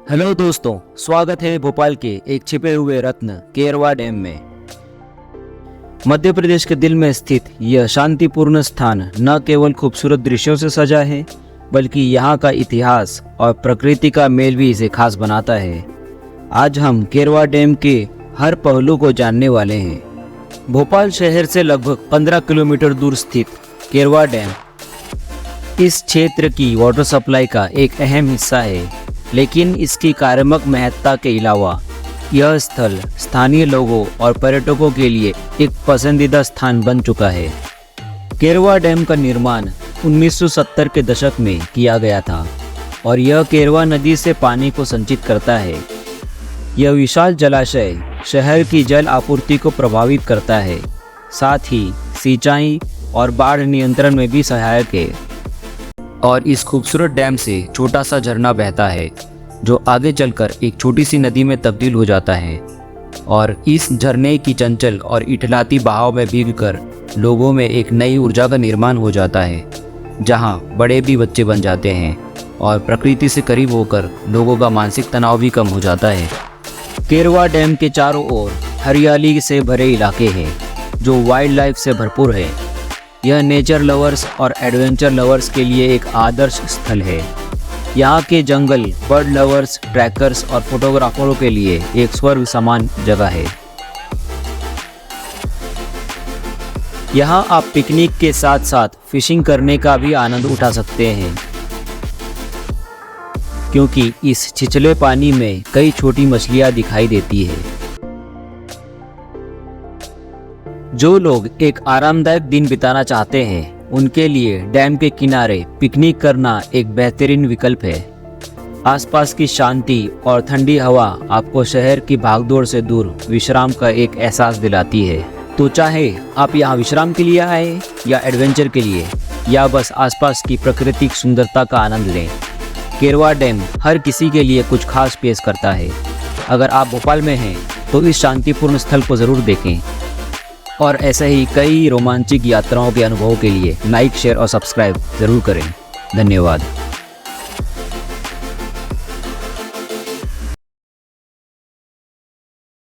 Hello दोस्तों, स्वागत है भोपाल के एक छिपे हुए रत्न केरवा डैम में। मध्य प्रदेश के दिल में स्थित यह शांतिपूर्ण स्थान न केवल खूबसूरत दृश्यों से सजा है, बल्कि यहाँ का इतिहास और प्रकृति का मेल भी इसे खास बनाता है। आज हम केरवा डैम के हर पहलू को जानने वाले हैं। भोपाल शहर से लगभग 15 किलोमीटर दूर स्थित केरवा डैम इस क्षेत्र की वाटर सप्लाई का एक अहम हिस्सा है, लेकिन इसकी कार्यात्मक महत्ता के अलावा यह स्थल स्थानीय लोगों और पर्यटकों के लिए एक पसंदीदा स्थान बन चुका है। केरवा डैम का निर्माण 1970 के दशक में किया गया था और यह केरवा नदी से पानी को संचित करता है। यह विशाल जलाशय शहर की जल आपूर्ति को प्रभावित करता है, साथ ही सिंचाई और बाढ़ नियंत्रण में भी सहायक है। और इस खूबसूरत डैम से छोटा सा झरना बहता है जो आगे चलकर एक छोटी सी नदी में तब्दील हो जाता है और इस झरने की चंचल और इठलाती बहाव में भीगकर लोगों में एक नई ऊर्जा का निर्माण हो जाता है, जहां बड़े भी बच्चे बन जाते हैं और प्रकृति से करीब होकर लोगों का मानसिक तनाव भी कम हो जाता है। केरवा डैम के चारों ओर हरियाली से भरे इलाके हैं जो वाइल्ड लाइफ से भरपूर है। यह नेचर लवर्स और एडवेंचर लवर्स के लिए एक आदर्श स्थल है। यहाँ के जंगल बर्ड लवर्स, ट्रैकर्स और फोटोग्राफरों के लिए एक स्वर्ग समान जगह है। यहाँ आप पिकनिक के साथ साथ फिशिंग करने का भी आनंद उठा सकते हैं, क्योंकि इस छिछले पानी में कई छोटी मछलियाँ दिखाई देती है। जो लोग एक आरामदायक दिन बिताना चाहते हैं, उनके लिए डैम के किनारे पिकनिक करना एक बेहतरीन विकल्प है। आसपास की शांति और ठंडी हवा आपको शहर की भागदौड़ से दूर विश्राम का एक एहसास दिलाती है। तो चाहे आप यहाँ विश्राम के लिए आए या एडवेंचर के लिए, या बस आसपास की प्राकृतिक सुंदरता का आनंद लें, केरवा डैम हर किसी के लिए कुछ खास पेश करता है। अगर आप भोपाल में हैं तो इस शांतिपूर्ण स्थल को ज़रूर देखें और ऐसे ही कई रोमांचक यात्राओं के अनुभवों के लिए लाइक, शेयर और सब्सक्राइब ज़रूर करें। धन्यवाद।